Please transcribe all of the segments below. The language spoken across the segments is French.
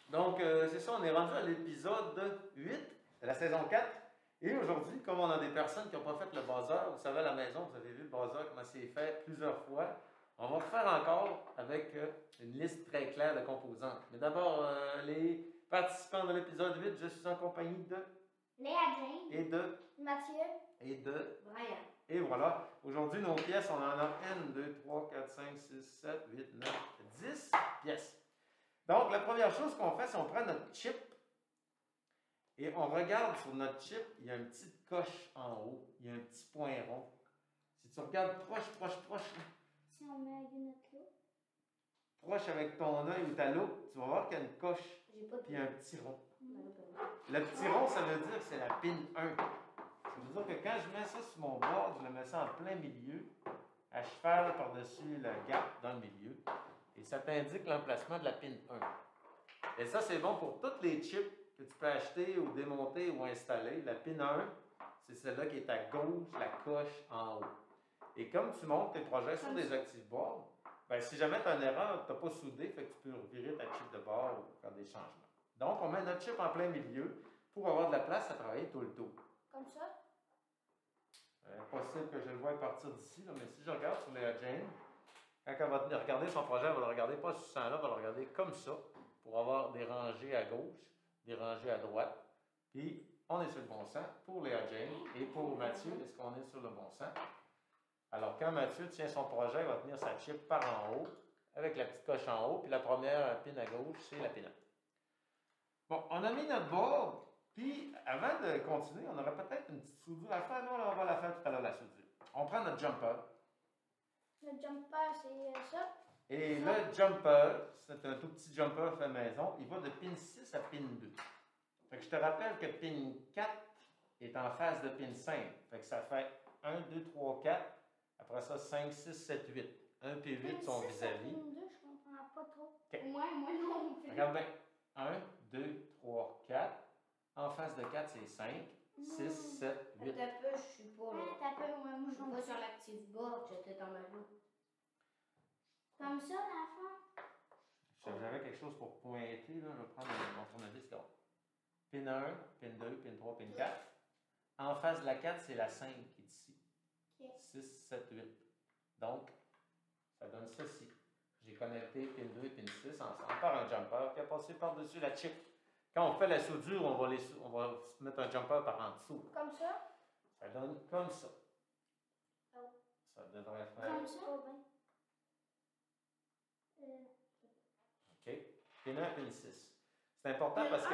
Donc, c'est ça, on est rendu à l'épisode 8 de la saison 4. Et aujourd'hui, comme on a des personnes qui n'ont pas fait le buzzer, vous savez, à la maison, vous avez vu le buzzer, comment c'est fait plusieurs fois. On va le faire encore avec une liste très claire de composantes. Mais d'abord, les participants de l'épisode 8, je suis en compagnie de Léa Jane. Et de Mathieu. Et de Brian. Et voilà. Aujourd'hui, nos pièces, on en a 1, 2, 3, 4, 5, 6, 7, 8, 9, 10 pièces. Donc, la première chose qu'on fait, c'est qu'on prend notre chip et on regarde sur notre chip, il y a une petite coche en haut, il y a un petit point rond. Si tu regardes proche, Si on met une autre là. proche avec ton œil ou ta loupe, tu vas voir qu'il y a une coche, J'ai pas de puis il y a un petit rond. Ben, Le petit rond, ça veut dire que c'est la pin 1. Ça veut dire que quand je mets ça sur mon board, je le mets ça en plein milieu, à cheval par-dessus le gap dans le milieu, et ça t'indique l'emplacement de la pin 1. Et ça, c'est bon pour toutes les chips que tu peux acheter ou démonter ou installer. La pin 1, c'est celle-là qui est à gauche, la coche en haut. Et comme tu montes tes projets sur des active boards, ben, si jamais tu as une erreur, tu n'as pas soudé, fait que tu peux revirer ta chip de bord ou faire des changements. Donc, on met notre chip en plein milieu pour avoir de la place à travailler tout le tour. Comme ça. Impossible que je le voie partir d'ici, là, mais si je regarde sur Léa Jane, quand elle va regarder son projet, elle va le regarder pas sur ce sens-là, elle va le regarder comme ça, pour avoir des rangées à gauche, des rangées à droite. Puis, on est sur le bon sens pour Léa Jane. Et pour Mathieu, est-ce qu'on est sur le bon sens? Alors, quand Mathieu tient son projet, il va tenir sa chip par en haut, avec la petite coche en haut, puis la première pin à gauche, c'est la pin 1. Bon, on a mis notre board. Puis, avant de continuer, on aurait peut-être une petite soudure à faire. Non, là, on va la faire tout à l'heure, la soudure. On prend notre jumper. Le jumper, c'est ça. Et le jumper, c'est un tout petit jumper fait maison. Il va de pin 6 à pin 2. Fait que je te rappelle que pin 4 est en face de pin 5. Fait que ça fait 1, 2, 3, 4. Après ça, 5, 6, 7, 8. 1 et 8 sont vis-à-vis. Je comprends pas trop. Okay. Moi non. Regarde bien. 1, 2, 3, 4. En face de 4, c'est 5, 6, 7, 8. T'as peu, je suis pas là. T'as peu, moi je suis pas sur l'active board, j'étais dans ma loupe. Comme ça, l'enfant? Si j'avais quelque chose pour pointer, là, je vais prendre mon tournevis là. Pin 1, pin 2, pin 3, pin 4. En face de la 4, c'est la 5 qui est ici. Okay. 6, 7, 8. Donc, ça donne ceci. J'ai connecté pin 2 et pin 6 ensemble par un jumper qui a passé par-dessus la chip. Quand on fait la soudure, on va se mettre un jumper par en dessous. Comme ça? Ça donne comme ça. Oh. Ça devrait faire... Comme ça? OK. Pin 1, pin 6. C'est important parce que...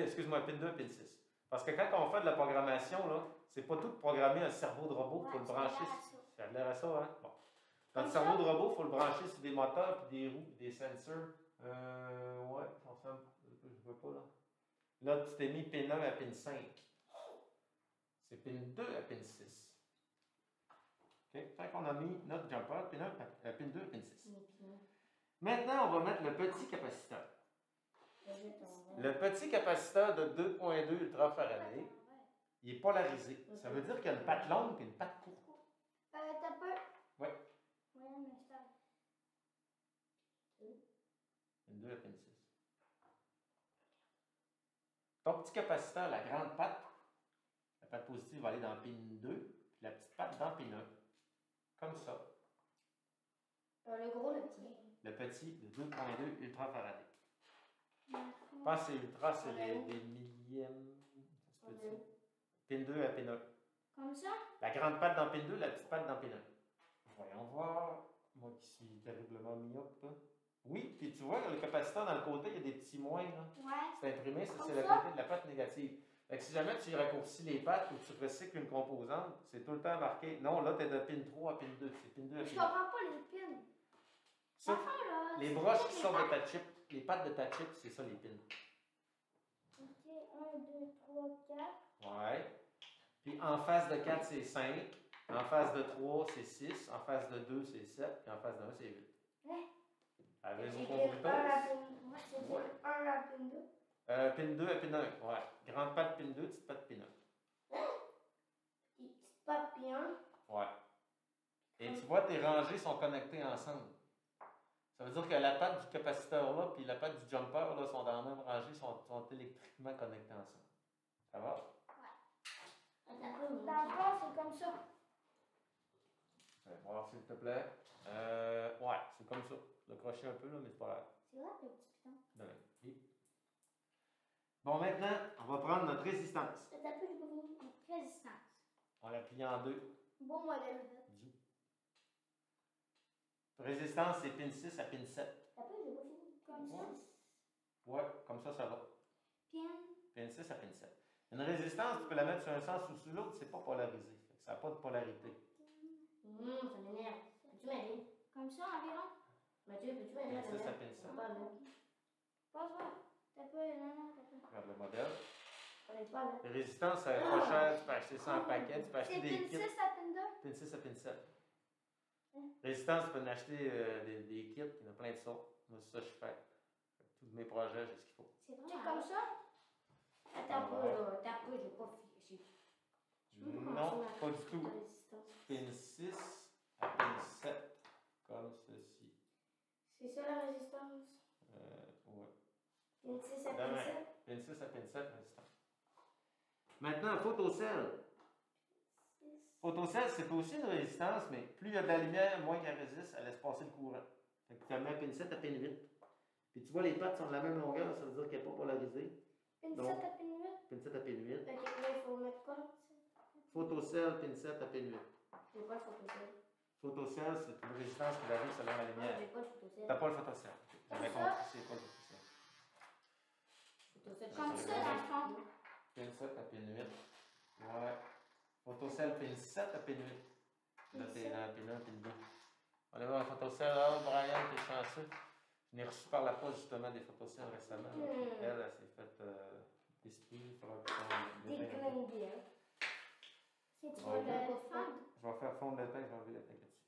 excuse-moi, pin 2, pin 6. Parce que quand on fait de la programmation, là, c'est pas tout programmer un cerveau de robot, il faut le brancher. Ça a l'air à ça, hein? Bon. Dans le cerveau de robot, il faut le brancher sur des moteurs, puis des roues, puis des sensors. Ouais, ensemble, je ne vois pas là. Là, tu t'es mis pin 1 à pin 5. C'est pin 2 à pin 6. OK? Fait qu'on a mis notre jumper, pin 2 à pin 6. Maintenant, on va mettre le petit capaciteur. Le petit capaciteur de 2.2 ultrafarad, il est polarisé. Ça veut dire qu'il y a une patte longue et une patte courte. T'as peu? Oui. Oui, mais ça. Pin 2 à pin 6. Ton petit capaciteur, la grande patte, la patte positive va aller dans pin 2, puis la petite patte dans pin 1. Comme ça. Le gros, le petit. Le petit de 2.2 ultrafarad. Je pense que c'est ultra, c'est des millièmes. Ça se peut-tu? Pin 2 à pin 1. Comme ça? La grande patte dans pin 2, la petite patte dans pin 1. Voyons voir. Moi qui suis terriblement myope. Oui, puis tu vois, le capaciteur dans le côté, il y a des petits moins. Là. Ouais. C'est imprimé, ça c'est le côté de la patte négative. Fait que si jamais tu raccourcis les pattes ou tu recycles une composante, c'est tout le temps marqué. Non, là, tu es de pin 3 à pin 2. C'est pin 2 à pin 2. Je comprends pas les pins. Ça, enfin, là, les broches qui sortent de ta chip, les pattes de ta chip, c'est ça les pins. OK, 1, 2, 3, 4. Ouais. Puis en face de 4, c'est 5. En face de 3, c'est 6. En face de 2, c'est 7. Puis en face de 1, c'est 8. Ouais. Avez-vous compris? compris? Moi, c'est 1 à pin 2. Pin 2 à pin 1. Ouais. Grande patte pin 2, petite patte pin 1. Petite patte pin 1. Ouais. Et tu vois, tes rangées sont connectées ensemble. Ça veut dire que la patte du capaciteur là puis la patte du jumper là, sont dans la même rangée, sont électriquement connectés ensemble. Ça va? Dans le fond, c'est comme ça. Voir s'il te plaît. Ouais, c'est comme ça. Le crochet un peu, là, mais c'est pas grave. C'est vrai, le petit piton. Oui. Bon, maintenant, on va prendre notre résistance. T'as peu de résistance. On la plie en deux. Bon modèle. Résistance, c'est pin 6 à pin 7. T'as peu, j'ai pas fini. Comme ça. Ouais, comme ça va. Pin. Pin 6 à pin 7. Une résistance, tu peux la mettre sur un sens ou sur l'autre, c'est pas polarisé. Ça n'a pas de polarité. Ça m'énerve. Peux-tu m'aider? Comme ça environ? Mathieu, peux-tu m'aider? Pin 6 à pin 7. Passe-moi. T'as peu, non, t'as peu. Regarde le modèle. Pas là. Les résistances, ça va pas cher. Tu peux acheter ça en paquet. Tu peux acheter des kits. C'est pin 6 à pin 2? Pin 6 à pin 7. Résistance, tu peux en acheter des kits. Il y en a plein de sortes. Moi, c'est ça que je fais. Tous mes projets, j'ai ce qu'il faut. C'est comme ça? Attends un peu, là. T'as peu, j'ai pas fiché. Non, pas du tout. Pin 6 à pin 7. Comme ceci. C'est ça la résistance? Ouais. Pin 6 à pin 7? Pin 6 à pin 7, résistance. Maintenant, photocell. Photocell, c'est aussi une résistance, mais plus il y a de la lumière, moins qu'elle résiste, elle laisse passer le courant. Fait que tu la mets à pin 7 à pin 8. Puis tu vois, les pattes sont de la même longueur, ça veut dire qu'elle n'est pas polarisée. Pin 7 à pin 8? Pin 7 à pin 8. Ok, là, il faut mettre quoi? Photocell, pin 7 à pin 8. C'est quoi le photocell? Photocell, c'est une résistance qui varie selon la lumière. J'ai pas le photocell. T'as pas le photocell. J'avais compris, c'est pas le photocell. Comme ça, dans le fond. Pin 7 à pin 8. Ouais. Photocell, pin 7 à pin 8. Là, t'es dans pin 1, pin 2. On va voir un photocell. Oh, Brian, t'es chanceux. Je n'ai reçu par la poste justement des photocells récemment. Elle s'est faite décider. Il faudra que Des grains bien. C'est tu vas le fondre? Je vais faire fondre le teint, je vais enlever le teint là-dessus.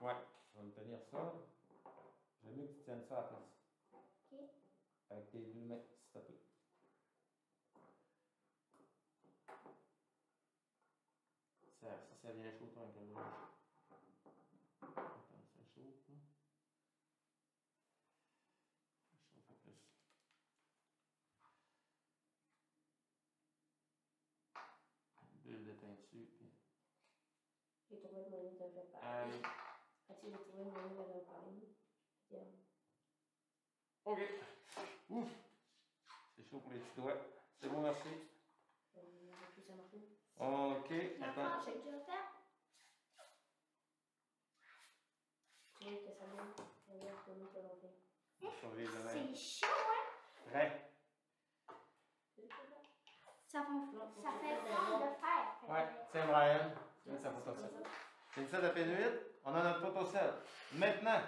Ouais, je vais me tenir ça. J'aime mieux que tu tiennes ça à la place. OK. Avec tes deux mains, s'il te plaît. Ça vient chaud, toi, avec le Attends, c'est chaud, là. Ça chauffe plus. Une bulle de teint dessus, puis... J'ai trouvé le moyen de le faire. As-tu trouvé le moyen de le faire? OK. Ouf! C'est chaud pour les petits doigts. C'est bon, merci. Ça marche. OK, attends. J'ai déjà fait. Tu veux que ça donne? C'est chaud, hein? Prêt? Ça fait fondre le fer. Ouais, tiens, Brian. Tiens, sa photocell. C'est une 7 à pin 8. On a notre photocell. Maintenant,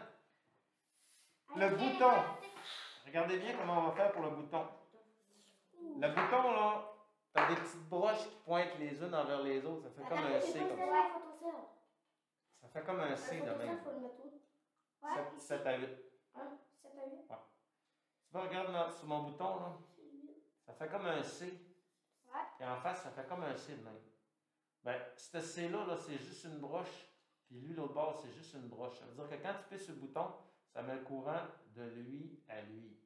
le bouton. Regardez bien comment on va faire pour le bouton. Le bouton, là, t'as des petites broches qui pointent les unes envers les autres. Ça fait comme un C comme ça. Ça fait comme un C de même. 7 à 8. 7 à 8? Ouais. Tu vois, regarde sur mon bouton, là. Ça fait comme un C. Ouais. Et en face, ça fait comme un C de même. Ben, ce C-là, là, c'est juste une broche. Puis lui, l'autre bord, c'est juste une broche. Ça veut dire que quand tu pisses sur le bouton, ça met le courant de lui à lui.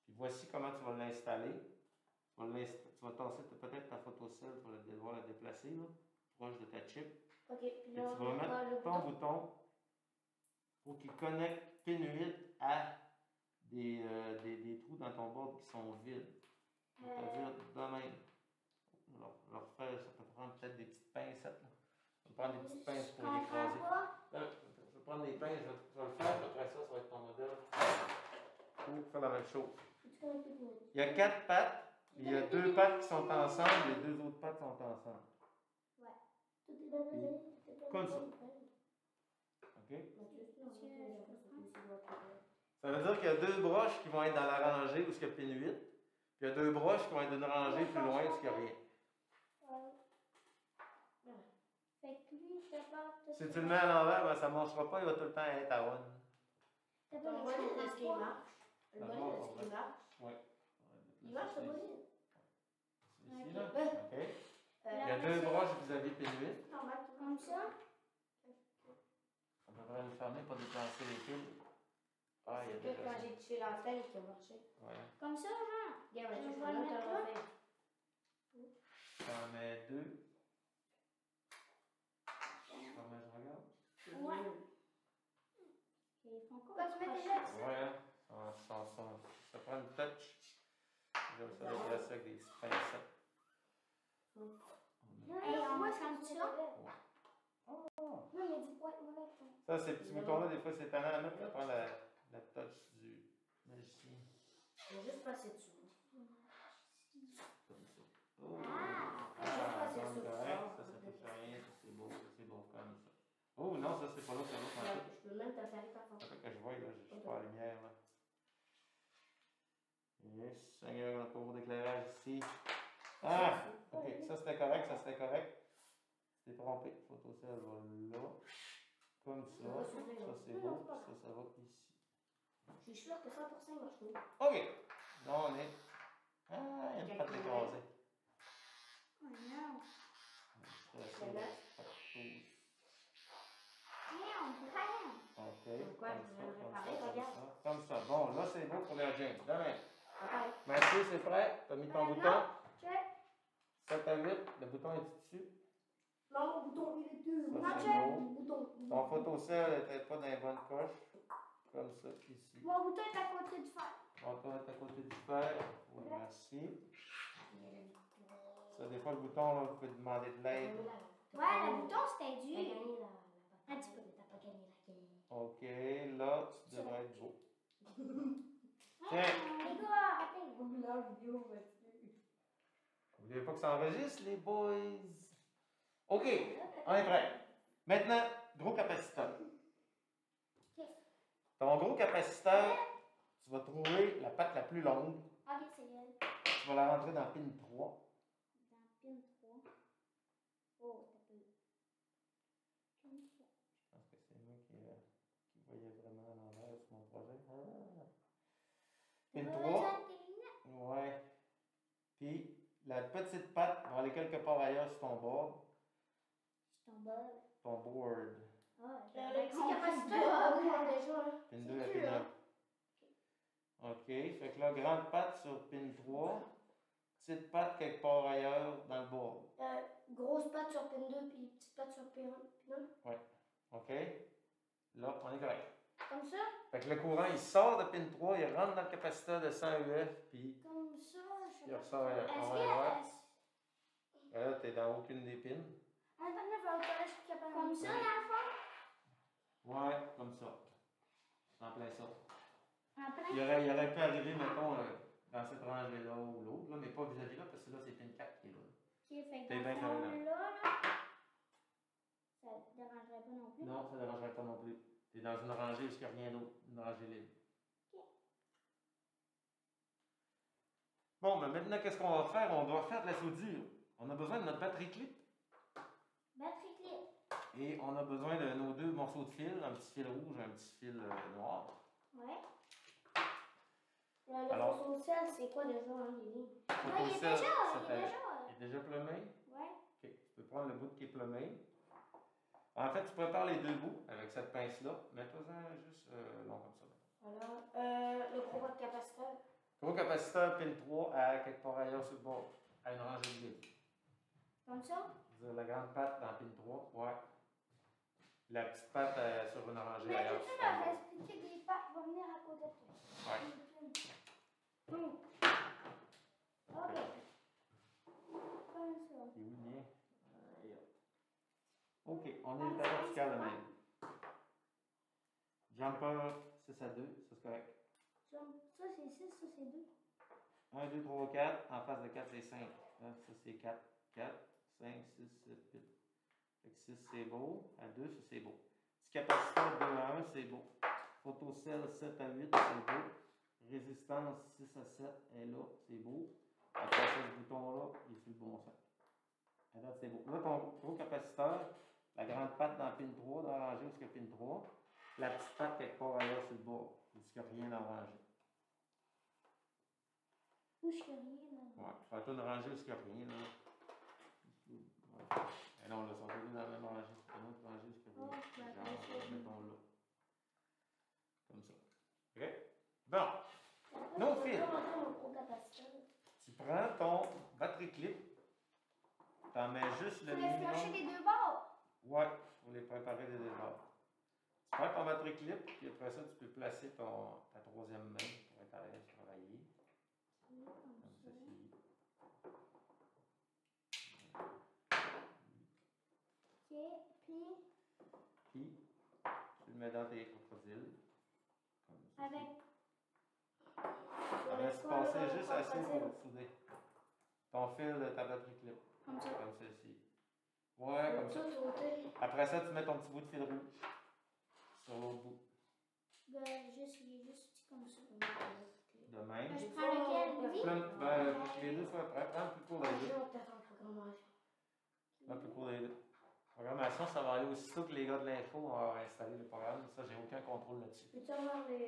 Puis voici comment tu vas l'installer. Tu vas tasser peut-être ta photocell, tu vas devoir la déplacer, là, proche de ta chip. OK. Puis tu vas mettre ton bouton pour qu'il connecte pin 8 à des trous dans ton board qui sont vides. C'est-à-dire de même. Leur faire, ça peut prendre peut-être des petites pincettes. On va prendre des petites pinces pour l'écraser. Je vais prendre des pinces, je vais le faire, après ça, ça va être ton modèle. Pour faire la même chose. Il y a 4 pattes. Il y a 2 pattes qui sont ensemble, les 2 autres pattes sont ensemble. Ouais. Comme ça. OK? Ça veut dire qu'il y a 2 broches qui vont être dans la rangée où il y a pin 8. Puis il y a 2 broches qui vont être dans une rangée plus loin où il n'y a rien. Si tu le mets à l'envers, ben, ça ne marchera pas, il va tout le temps être à one. Ton modèle, est-ce qu'il marche? Le modèle, est-ce qu'il marche? Oui. Il marche, le modèle? Ici, là. OK. Il y a 2 broches vis-à-vis pin 8. Comme ça? Ça ne devrait le fermer pour déclencher les piles. Ah, il y a C'est des que quand raisons. j'ai touché l'antenne qui a marché. Ouais. Comme ça, genre. Regarde, Je je vais peux le même te mettre le là. refaire. J'en mets 2. Comment je regarde? Ouais. Ils font quoi? Quand tu mets tes lettres. Ouais, ça prend une touch. J'aime ça déplacer avec des petites pincettes. Et on va comme ça. Non, mais dis-moi, Ça, ces petits boutons-là, des fois, c'est tannant à mettre. Ça prend la touch du magicien. je vais juste passer dessus. Comme ça. Oh! Ah, Donc, correct. Ça touche à rien. Ça, c'est beau. C'est beau comme ça. Oh non, ça, c'est pas là, c'est l'autre. Je peux même te faire ta Ça fait que je vois, là, je suis pas à la lumière, là. Yes, Seigneur, on a pas beaucoup d'éclairage ici. Ah! Ok, ça c'était correct, ça c'était correct. Tu t'es trompé. Photocell va là. Comme ça. Ça c'est beau. Ça va ici. Je suis sûre que 100% marche mieux. Ok. Là on est. Ah, il y a une patte écrasée. Oh non. Ok. Pourquoi je voudrais réparer, regarde. Comme ça. Bon, là c'est beau pour la jean. Demain. Pareil. Mathieu, c'est prêt? T'as mis ton Non. bouton? Check. 7 à 8. Le bouton est dessus. Non, le bouton, il est dessus. Ça, Non, c'est check. beau. Bouton. Ton photocell n'était pas dans les bonnes coches. Comme ça, ici. Mon bouton est à côté du fer. Ton bouton est à côté du fer. Oui, merci. Ça, des fois, le bouton, là, vous pouvez demander de l'aide. Ouais, le bouton c'était T'as dur. gagné Un petit peu. T'as pas gagné la game. OK, là, tu devrais être beau. Tiens. Les gars, arrêtez. La vidéo va dessus. N'oubliez pas que ça enregistre, les boys. OK, on est prêt. Maintenant, gros capaciteur. Ton gros capaciteur, tu vas trouver la patte la plus longue. Ok, c'est elle. Tu vas la rentrer dans pin 3. Dans pin 3. Oh, t'as peu. Comme ça. Je pense que c'est moi qui voyais vraiment à l'envers sur mon projet. Ah. Pin 3. Ouais. Puis, la petite patte va aller quelque part ailleurs sur ton board. Je tombe bas. Ton board. Ah, Le petit capaciteur, déjà. Pin 2 à pin 1. OK. Fait que là, grande patte sur pin 3. Petite patte quelque part ailleurs dans le board. Grosse patte sur pin 2 puis petite patte sur pin 1. OK. Là, on est correct. Comme ça? Fait que le courant, il sort de pin 3, il rentre dans le capaciteur de 100 UF, puis Comme ça, je il ressort à Est-ce droite. que. Là, t'es dans aucune des pins. Comme ça, dans le fond? Ouais, comme ça. En plein ça. En plein? Il aurait pu arriver, mettons, dans cette rangée-là ou l'autre, là, mais pas vis-à-vis là, parce que là, c'est pin 4 qui est là. Ok, fait que T'es dans bien le correct, fond, là. ça te dérangerait pas non plus? Non, ça ne dérangerait pas non plus. T'es dans une rangée où il n'y a rien d'autre, une rangée libre. Ok. Bon, mais maintenant, qu'est-ce qu'on va faire? On doit faire de la soudure. On a besoin de notre batterie clip. Batterie clip. Et on a besoin de nos deux morceaux de fil, un petit fil rouge et un petit fil noir. Ouais. Le Alors- photocell, c'est quoi déjà, hein, Lily? Ouais, il est Photocell, déjà. ça Il fait- est déjà. il est déjà plumé. Ouais. OK. Tu peux prendre le bout qui est plumé. En fait, tu prépares les deux bouts avec cette pince-là. Mets-toi-en juste long comme ça. Alors, le gros capaciteur. Gros capaciteur, pin 3 à quelque part ailleurs sur le bord, à une rangée de vide. Comme ça? La grande patte dans pin 3, ouais. La petite patte sur une rangée Mais ailleurs. tu sur leur ton bord. expliquer que les pattes vont venir à côté de toi. Ouais. Ok. Comme ça. C'est où le mien? OK, on est le vertical de même. Jumper 6 à 2, ça c'est correct. Ça, c'est 6, ça, c'est 2. 1, 2, 3, 4. En face de 4, c'est 5. Là, ça, c'est 4. 4, 5, 6, 7, 8. Fait que 6, c'est beau. À 2, ça, c'est beau. Petit capaciteur 2 à 1, c'est beau. Photocell 7 à 8, c'est beau. Résistance 6 à 7 est là, c'est beau. Après ça, ce bouton-là, il est sur le bon sens. Alors, c'est beau. Là, ton gros capaciteur, la grande patte dans pin 3, dans la rangée où il y a pin 3. La petite patte quelque part ailleurs sur le bord, où il n'y a rien dans la rangée. Où je fais rien, là. Ouais, fais-toi une rangée où il n'y a rien, là. Ouais. Et non, là, ils sont tous dans la même rangée. C'est une autre rangée où il n'y a Oh, Genre, ben, mettons là. Comme ça. OK? Bon. Non, Phil. Tu prends ton batterie clip. T'en mets juste le Faut les minimum. flasher des deux bords. Ouais, pour les préparer des débords. Tu prends ton batterie clip, puis après ça, tu peux placer ta troisième main pour être à l'aise de travailler. Comme ceci. OK, puis Puis, tu le mets dans tes crocodiles. Comme ceci. avec... Ça va se passer juste assez pour souder. Ton fil de ta batterie clip. Comme ça. Comme ceci. Ouais, comme ça. Après ça, tu mets ton petit bout de fil rouge sur l'autre bout. Il est juste petit comme ça. De même. Je prends lequel, lui? Pour que les deux soient prêts, prends le plus court des deux. Prends le plus court des deux. Programmation, ça va aller aussitôt que les gars de l'info ont installé le programme. Ça, j'ai aucun contrôle là-dessus. Peux-tu avoir les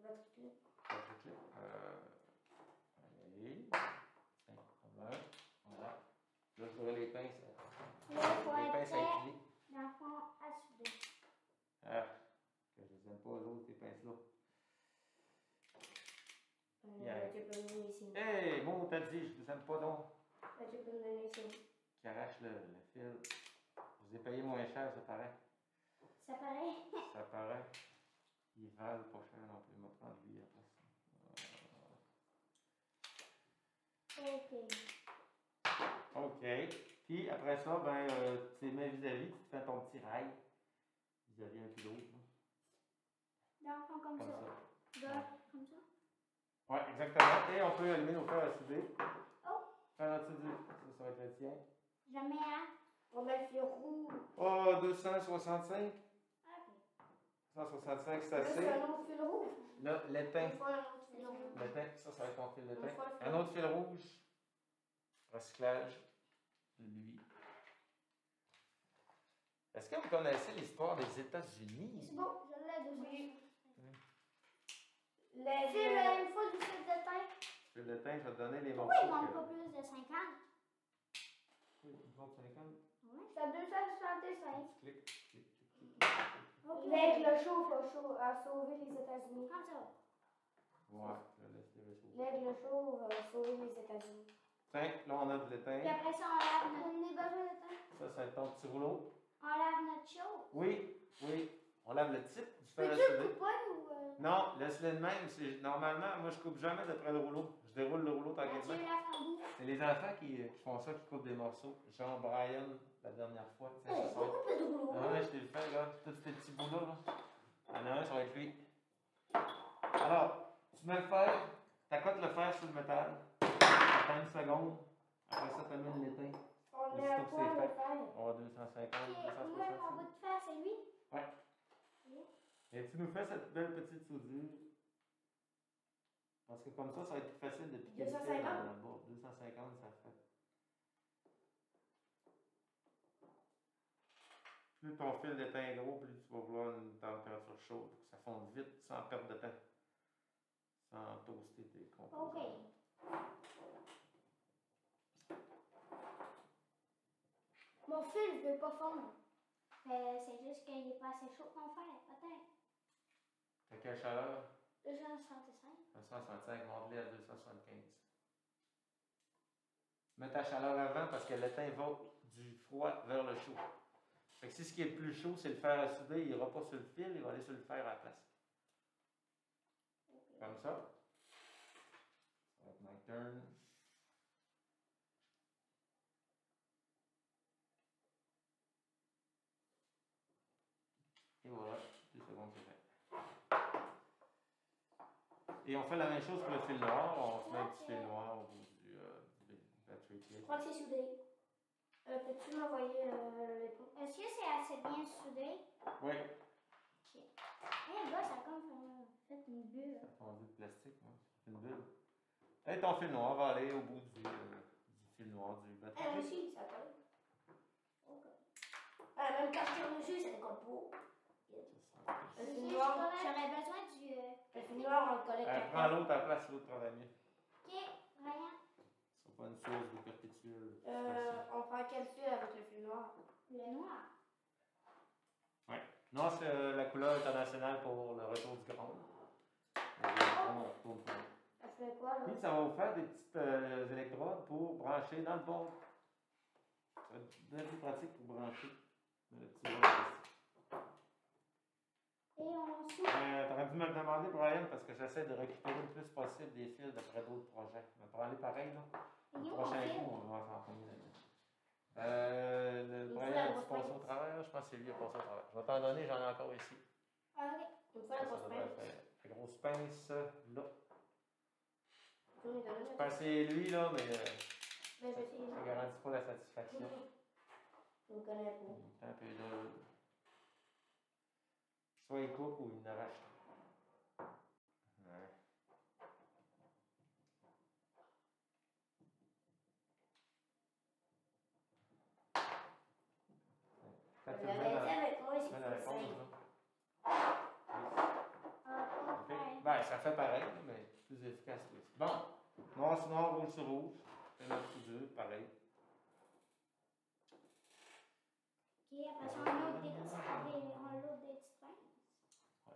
batteries clip? Batterie clip. Allez. Tiens, voilà. Là, je ferai les pinces. Là, il faut Les être pinces prêt, inclinées. dans le fond, à souder. Ah, que je les aime pas, eux autres, ces pinces-là. Tu peux me donner ici. Hey, moi, t'as dit, je les aime pas donc. Tu peux me donner ici. Qui arrache le fil. Je vous ai payé moins cher, ça paraît. Ça paraît. Ça paraît. Ils valent pas cher non plus. Je vais prendre lui après ça. OK. OK. Puis après ça, ben, tu les mets vis-à-vis, tu te fais ton petit rail. Vis-à-vis un peu l'autre. Dans le fond, comme ça. Là, comme ça. Ouais, exactement. Et on peut allumer nos fers à souder. Oh! Faire en dessous du. Ça va être le tien. Jamais à... On met le fil rouge. Oh, 265. OK. 165, c'est Là, c'est assez. un autre fil rouge. Là, l'étain. Une fois un autre fil rouge. L'étain, ça va être ton fil d'étain. Une fois le fil Un autre fil rouge. Recyclage. Lui. Est-ce que vous connaissez l'histoire des États-Unis? C'est bon, je l'ai déjà. Les Il faut du fil de teint. Fil d'étain, je vais te donner les Pourquoi morceaux. ils vendent pas plus de 50? Oui, ils vendent 50. Oui. C'est à 265. Tu cliques, cliques, cliques, cliques. OK. L'aigle chauve a sauvé les États-Unis. Comme ça. Ouais, je vais laisser le chaud. L'aigle chauve a sauvé les États-Unis. Tiens, là on a de l'étain. Puis après ça, on lave notre... On est besoin de teint. Ça va être ton petit rouleau. On lave notre chose. Oui, oui. On lave le type du fer à Peux-tu le souder. couper ou... Non, laisse-le de même. Normalement, moi je coupe jamais d'après le rouleau. Je déroule le rouleau tranquillement. Mathieu lave ton bout. C'est les enfants qui font ça, qui coupent des morceaux. Genre Brian, la dernière fois. Tu sais, ça, ça va être... Beaucoup de rouleaux. Ah ouais, je t'ai le fait, regarde. Tous ces petits bouts-là. Là. Il y en a un, ça va être lui. Alors, tu mets le fer, t'accotes le fer sur le métal. Attends une seconde. Après ça, t'amènes l'étain. On met un point de fer. On va 250, OK, moi, mon bout 260. de fer, c'est lui? Ouais. Et tu nous fais cette belle petite soudure. Parce que comme ça va être plus facile de piquer le fil 250? dans le bas. 250, ça fait. Plus ton fil d'étain gros, plus tu vas vouloir une température chaude pour que ça fonde vite, sans perdre de temps. Sans toaster tes composants. OK. Mon fil ne veut pas fondre. C'est juste qu'il n'est pas assez chaud ton fer, peut-être. T'as quelle chaleur? 265. 265, monte-les à 275. Mets ta chaleur avant parce que l'étain va du froid vers le chaud. Fait que si ce qui est le plus chaud, c'est le fer à souder, il n'ira pas sur le fil, il va aller sur le fer à la place. Okay. Comme ça. Ça va être my turn. Et voilà, 2 secondes, c'est fait. Et on fait la même chose pour le fil noir. On se met un petit fil noir au bout du battery Je clip. crois que c'est soudé. Peux-tu m'envoyer les pots? Est-ce que c'est assez bien soudé? Oui. OK. Eh, là, ça a comme fait une bulle. Ça a fondu de plastique, moi. C'est une bulle. Et ton fil noir va aller au bout du fil noir du battery Ah, clip. aussi, ça colle. Ok. Ah, même quand je tourne dessus, ça ne colle pas. Le Si, fil noir, j'aurais besoin du... le fil noir, on le colle avec Prends l'autre à la place, l'autre travaille mieux. OK, Ryan. Ce sera pas une source de perpétuelle. On prend quel fil avec le fil noir? Le noir. Non, c'est la couleur internationale pour le retour du grand. Ça fait quoi, là? Puis ça va vous faire des petites électrodes pour brancher dans le bord. Ça va être bien plus pratique pour brancher le petit bord ici. Et ensuite, T'aurais dû me le demander, Brian, parce que j'essaie de récupérer le plus possible des fils d'après d'autres projets. Mais pour aller pareil, là, il le est où prochain mon fil? coup, on va s'en prendre là. Il Brian, faut la tu grosse passes au pince. travers? Je pense que c'est lui qui a passé au travers. Je vais t'en donner, j'en ai encore ici. Ah, ok. Il me faut la grosse devrait pince. faire la grosse pince, là. Tu peux me donner, Je là? pense que c'est lui, là, mais Ben, je vais essayer. ça ne garantit pas la satisfaction. Je ne connais pas. C'est un peu drôle. Soit il coupe ou il n'arrache. Ouais. Quand tu le mets Regardez dans- avec moi, c'est mets dans la plus pause, simple. là. Ah, Ok. pareil. Ben, ça fait pareil, mais plus efficace aussi. Bon, noir sur noir, rouge sur rouge. C'est notre soudure, pareil. Ok, après ça, on load des petites pinces. Ouais.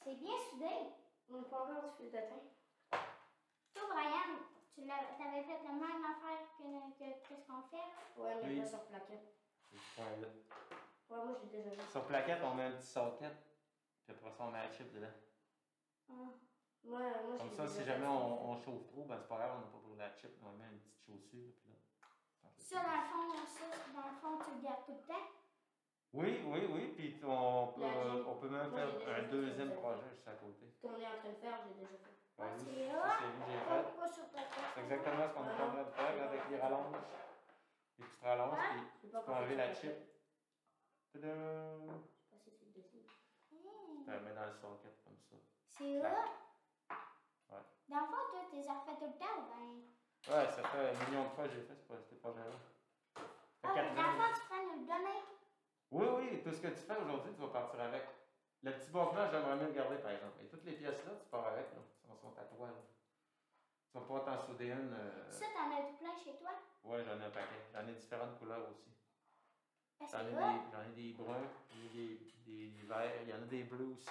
C'est bien soudé. On me prend encore du fil de teint. Toi, Brian, t'avais fait la même affaire que ce qu'on fait, là? Ouais, mais Oui. pas sur plaquette. C'est ce point-là. Ouais, moi, j'ai déjà vu. Sur plaquette, on met un petit socket, puis après ça, on met la chip dedans. Ah. Moi, Comme j'ai ça, déjà si fait jamais ça. on chauffe trop, ben c'est pas grave, on n'a pas brûlé la chip, on met une petite chaussure, puis là. Ça, dans le fond, tu le gardes tout le temps? Oui, puis on peut même Moi, faire j'ai déjà un fait deuxième ça. projet juste à côté. Ce qu'on est en train de faire, j'ai déjà fait. Ben Ah, oui, c'est ça, là. c'est lui que j'ai fait. Pas sur ta tête. C'est exactement ce qu'on est en train de faire avec les rallonges. Les petites rallonges, puis Je sais tu pas peux comment enlever ça la se chip. fait. Tadam! Je sais pas si c'est dessus. Tu la mets dans le socket comme ça. C'est là. Ouais. Dans le fond, toi, t'es refait tout le temps, ou ben. Ouais, ça fait un million de fois que j'ai fait ce projet-là. Ça Ah, fait mais 4 dans le ans. fond, tu prends nous le donner. Oui, tout ce que tu fais aujourd'hui, tu vas partir avec. Le petit bas blanc, j'aimerais mieux le garder, par exemple. Et toutes les pièces-là, tu pars avec, là. Elles sont à toi, là. Tu vas pouvoir t'en souder une. Ça, t'en as tout plein chez toi? Ouais, j'en ai un paquet. J'en ai différentes couleurs aussi. Parce J'en que ai, là, j'en ai des bruns, j'en ai des verts, il y en a des bleus aussi.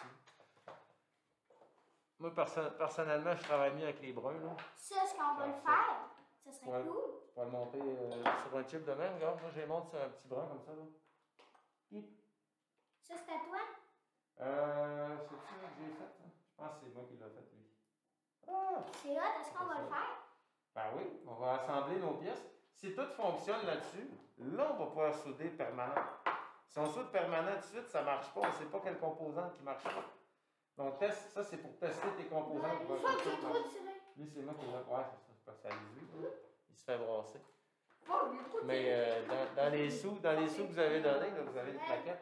Moi, personnellement, je travaille mieux avec les bruns, là. ça, ce qu'on va le Parfait. faire, ça serait Ouais. cool. Tu pourrais le monter sur un chip de même, regarde. Moi, je les monte sur un petit brun comme ça, là. Ça, c'est à toi? C'est ça que j'ai fait, ça? Je pense que c'est moi qui l'ai fait, lui. Ah! C'est là, est-ce qu'on va le faire? Ben oui, on va assembler nos pièces. Si tout fonctionne là-dessus, là, on va pouvoir souder permanent. Si on soude permanent tout de suite, ça ne marche pas. On ne sait pas quelle composante qui ne marche pas. Donc, teste, ça, c'est pour tester tes composantes. Une fois qu'il est trop tiré. Lui, c'est moi qui l'ai. Ouais, c'est ça. C'est parce que ça l'usine. Il se fait brasser. Oh, il est trop Mais dans les sous que vous avez donnés, là, vous avez une plaquette.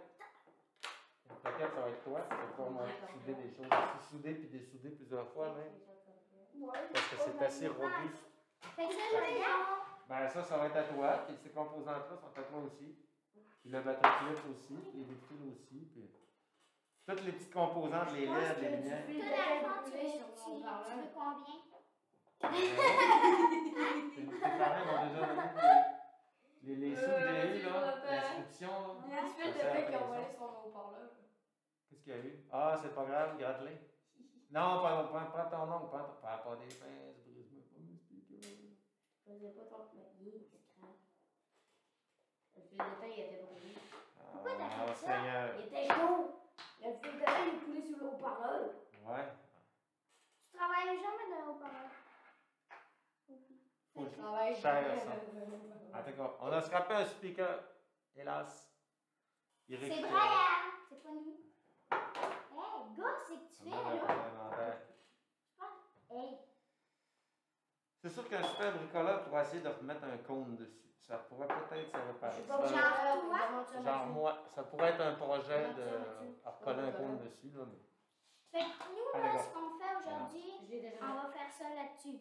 Une plaquette, ça va être toi. Tu vas pouvoir souder des choses. Souder puis dessouder plusieurs fois, même. Parce que c'est assez robuste. Fait que ça, je regarde. Ben ça va être à toi, puis ces composantes-là sont à toi aussi. Puis le batterie clip aussi, puis les fils aussi, puis toutes les petites composantes, les LED, les lumières. Toi, dans le fond, tu veux combien? Tes parents m'ont déjà donné les sous que j'ai eu, là, l'inscription, là. Il y a un fil de Ça sert à fait qui a rien, envolé ça. son haut-parleur. Qu'est-ce qu'il y a eu? Ah, c'est pas grave, gratte-les. Non, prends ton nom, prends pas des pinces, brise-moi pas mes speakers. Je faisais pas ton clavier, c'est grave. Le fil de teint, il était brûlé. Pourquoi t'as fait Ah, ça? Seigneur. Il était chaud. Le fil de teint, il est coulé sur le haut-parleur. Ouais. Tu travailles jamais de haut-parleur. Faut Je travaille cher, jamais. ça. En tout cas, on a scrappé un speaker, hélas. Il C'est récupère. Brian, c'est pas nous. Hey, gars, c'est que tu fais, là? Hey, C'est sûr qu'un super bricoleur pourrait essayer de remettre un cône dessus. Ça pourrait peut-être se réparer. Je sais pas, Genre moi, ça pourrait être un projet de recoller un cône dessus. Là, mais... fait que nous, là, ce qu'on fait aujourd'hui, J'ai déjà on va faire ça là-dessus.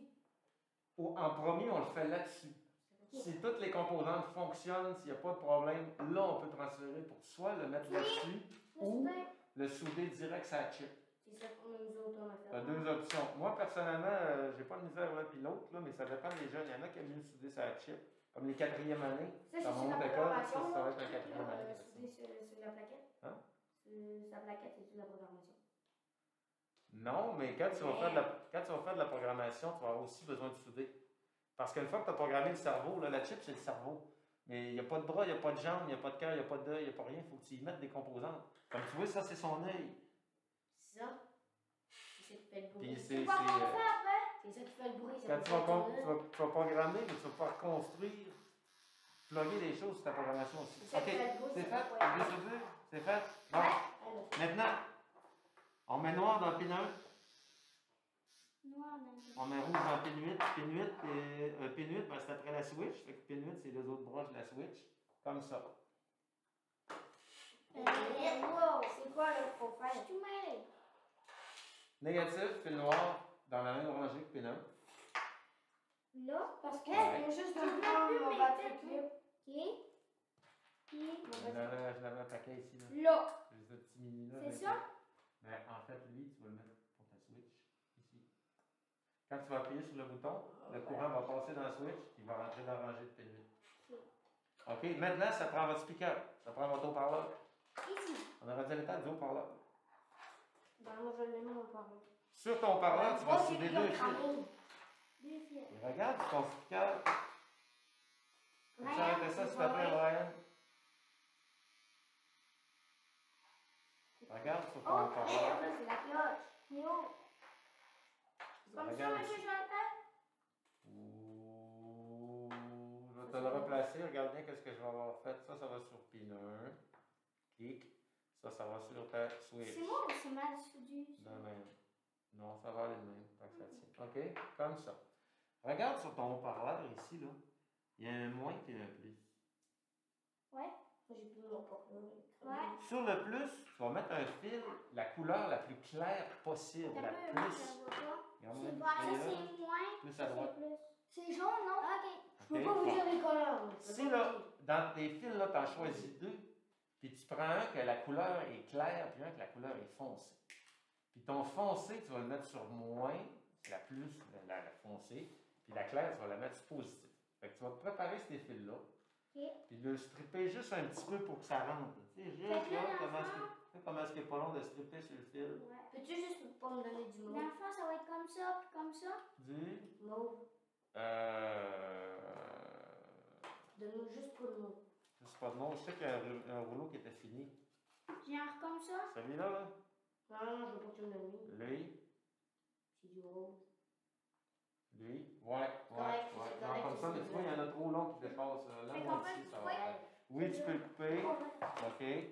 En premier, on le fait là-dessus. Si toutes les composantes fonctionnent, s'il n'y a pas de problème, là, on peut transférer pour soit le mettre là-dessus ou le souder direct sur la chip. C'est ça pour nous autres, on a fait. Tu as deux options. Moi, personnellement, j'ai pas de misère l'un puis l'autre, là, mais ça dépend des jeunes. Il y en a qui aiment mieux souder sur la chip. Comme les quatrièmes années. Ça, c'est Dans sur mon la autre école, programmation. ça va être un quatrième année. Sur la plaquette. Hein? Sa plaquette, c'est sur la programmation. Non, mais quand tu vas faire de la programmation, tu vas avoir aussi besoin de souder. Parce qu'une fois que tu as programmé le cerveau, là, la chip, c'est le cerveau. Mais il n'y a pas de bras, il n'y a pas de jambes, il n'y a pas de cœur, il n'y a pas d'œil, il n'y a pas rien. Il faut que tu y mettes des composantes. Comme tu vois, ça, c'est son œil. C'est ça. C'est ça qui fait le bruit. Puis C'est quoi qu'on fait après? C'est ça qui fait le bruit. Quand tu vas programmer, mais tu vas pouvoir construire, plugger des choses sur ta programmation aussi. C'est ça qui OK, fait le bruit, c'est c'est fait? pas- J'ai soudé? C'est fait? Bon. Alors, Maintenant, on met noir dans pin 1, Noir dans le on met rouge dans pin 8. Pin 8, ben, c'est après la switch. Fait que pin 8, c'est les autres broches de la switch. Comme ça. wow, c'est quoi là qu'il faut Je suis faire? tout mêlé. Négatif, fil noir dans la même rangée que pin 1. Là, Parce que Ouais. je viens juste de Je veux prendre plus mon mes batterie têtes, clip. ok. Puis Je l'avais un paquet ici. Là. là. Ce petit mini-là. C'est là, ça? Ben, en fait, lui, tu vas le mettre pour ta switch. Ici. Quand tu vas appuyer sur le bouton, le courant va passer dans la switch, puis il va rentrer dans la rangée de pin 8. OK, maintenant, ça prend votre speaker. Ça prend votre haut-parleur. Ici. On aurait dit l'état du haut-parleur. Ben, moi, je l'ai mis au parler. Sur ton haut-parleur, tu vas souder deux fils. Deux fils. Et regarde ton speaker. Tu Ryan, arrêter ça, s'il te plaît, Brian. Regarde sur ton Oh, haut-parleur. Ça, c'est la cloche. Yo. Comme ça, Regarde monsieur ici. Jonathan? Ouh, je vais te le replacer. Regarde bien ce que je vais avoir fait. Ça va sur pin 1. Clic. Ça va sur ta switch. C'est moi ou c'est mal soudé? De même. Non, ça va aller de même. Tant que ça tient. OK? Comme ça. Regarde sur ton haut-parleur ici, là. Il y a un moins et un plus. Ouais. J'ai plus mon porte-monnaie. Ouais. Sur le plus, tu vas mettre un fil, la couleur la plus claire possible. T'as La peu, plus. je vois pas. Regarde-moi, C'est vert, ça là. c'est moins. Plus Ça à c'est droite. plus. C'est jaune, non? Ok. Je peux OK? pas vous Bon. dire les couleurs. Si là, dans tes fils, là, tu en choisis deux, puis tu prends un que la couleur est claire, puis un que la couleur est foncée. Puis ton foncé, tu vas le mettre sur moins, c'est la plus, la foncée, puis la claire, tu vas la mettre sur positif. Fait que tu vas te préparer ces fils-là, Ok. puis le stripper juste un petit peu pour que ça rentre. Tu sais, juste Fait que là, là, dans comment le est-ce fond- que- tu sais comment est-ce qu'il n'est pas long de stripper sur le fil? Ouais. Peux-tu juste pas me donner du Dans mot? le fond, ça va être comme ça, puis comme ça. Du. Mot. Donne-nous juste pour le mot. Je sais pas de nom, je sais qu'il y a un rouleau qui était fini. Genre comme ça. Celui-là, là, Non, non, je veux pas que tu me donnes. lui, C'est du rose. lui, ouais. Correct, Non, c'est correct, comme ça, mais c'est tu vois, il y en a trop long qui dépasse. Là, Fait moi, qu'on peut ici, ça couper. va. Oui, tu peux le couper. Ouais. OK.